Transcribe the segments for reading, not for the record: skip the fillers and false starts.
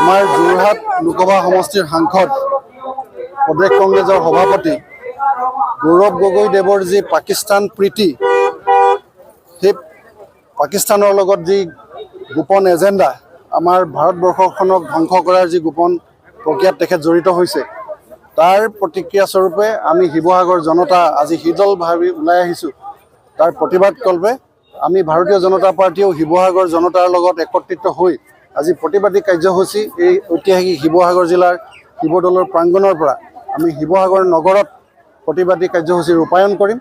আমাৰ যোৰহাট লোকসভা সমষ্টিৰ সাংসদ প্ৰদেশ কংগ্ৰেছৰ সভাপতি গৌৰৱ গগৈদেৱৰ যি পাকিস্তান প্ৰীতি, সেই পাকিস্তানৰ লগত যি গোপন এজেণ্ডা, আমাৰ ভাৰতবৰ্ষখনক ধ্বংস কৰাৰ যি গোপন প্ৰক্ৰিয়াত তেখেত জড়িত হৈছে, তাৰ প্ৰতিক্ৰিয়া স্বৰূপে আমি শিৱসাগৰ জনতা আজি শীতলভাৱে ওলাই আহিছোঁ। তাৰ প্ৰতিবাদ কল্পে আমি ভাৰতীয় জনতা পাৰ্টীয়েও শিৱসাগৰ জনতাৰ লগত একত্ৰিত হৈ আজি প্ৰতিবাদী কাৰ্যসূচী এই ঐতিহাসিক শিৱসাগৰ জিলাৰ শিৱদৌলৰ প্ৰাংগণৰ পৰা আমি শিৱসাগৰ নগৰত প্ৰতিবাদী কাৰ্যসূচী ৰূপায়ণ কৰিম।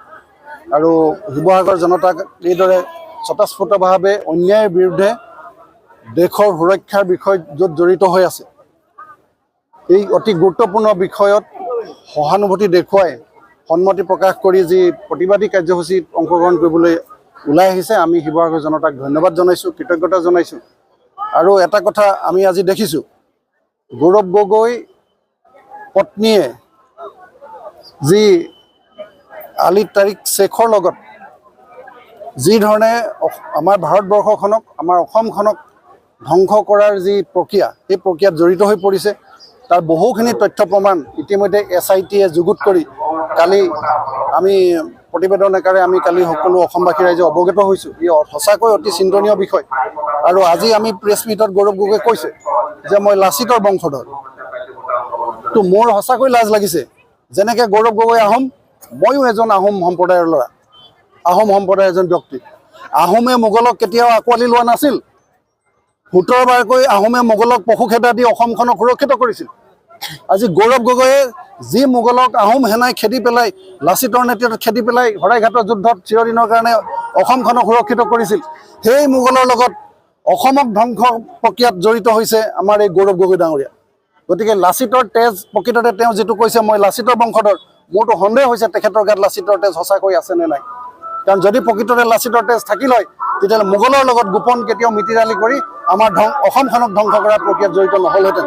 আৰু শিৱসাগৰ জনতাক এইদৰে স্বতঃস্ফূৰ্তভাৱে অন্যায়ৰ বিৰুদ্ধে দেশৰ সুৰক্ষাৰ বিষয়ত য'ত জড়িত হৈ আছে, এই অতি গুৰুত্বপূৰ্ণ বিষয়ত সহানুভূতি দেখুৱাই সন্মতি প্ৰকাশ কৰি যি প্ৰতিবাদী কাৰ্যসূচীত অংশগ্ৰহণ কৰিবলৈ ওলাই আহিছে, আমি শিৱসাগৰ জনতাক ধন্যবাদ জনাইছোঁ, কৃতজ্ঞতা জনাইছোঁ। আৰু এটা কথা আমি আজি দেখিছোঁ, গৌৰৱ গগৈ পত্নীয়ে যি আলী তাৰিক শ্বেখৰ লগত যি ধৰণে আমাৰ ভাৰতবৰ্ষখনক, আমাৰ অসমখনক ধ্বংস কৰাৰ যি প্ৰক্ৰিয়া, সেই প্ৰক্ৰিয়াত জড়িত হৈ পৰিছে, তাৰ বহুখিনি তথ্য প্ৰমাণ ইতিমধ্যে SITয়ে যুগুত কৰি কালি আমি প্ৰতিবেদন আকাৰে আমি কালি সকলো অসমবাসী ৰাইজে অৱগত হৈছোঁ। ই সঁচাকৈ অতি চিন্তনীয় বিষয়। আৰু আজি আমি প্ৰেছ মিটত গৌৰৱ গগৈ কৈছে যে মই লাচিতৰ বংশধৰ। তো মোৰ সঁচাকৈ লাজ লাগিছে, যেনেকৈ গৌৰৱ গগৈ আহোম, ময়ো এজন আহোম সম্প্ৰদায়ৰ ল'ৰা, আহোম সম্প্ৰদায়ৰ এজন ব্যক্তি। আহোমে মোগলক কেতিয়াও আঁকোৱালি লোৱা নাছিল। 17 বাৰকৈ আহোমে মোগলক পশুখেদা দি অসমখনক সুৰক্ষিত কৰিছিল। আজি গৌৰৱ গগৈয়ে যি মোগলক আহোম সেনাই খেদি পেলাই, লাচিতৰ নেতৃত্বত খেদি পেলাই শৰাইঘাটৰ যুদ্ধত চিৰদিনৰ কাৰণে অসমখনক সুৰক্ষিত কৰিছিল, সেই মোগলৰ লগত অসমক ধ্বংস প্ৰক্ৰিয়াত জড়িত হৈছে আমাৰ এই গৌৰৱ গগৈ ডাঙৰীয়া। গতিকে লাচিতৰ তেজ প্ৰকৃততে তেওঁ যিটো কৈছে মই লাচিতৰ বংশধৰ, মোৰতো সন্দেহ হৈছে তেখেতৰ গাত লাচিতৰ তেজ সঁচাকৈ আছে নে নাই। কাৰণ যদি প্ৰকৃততে লাচিতৰ তেজ থাকিল হয়, তেতিয়াহ'লে মোগলৰ লগত গোপন কেতিয়াও মিতিৰালি কৰি আমাৰ অসমখনক ধ্বংস কৰাৰ প্ৰক্ৰিয়াত জড়িত নহ'লহেঁতেন।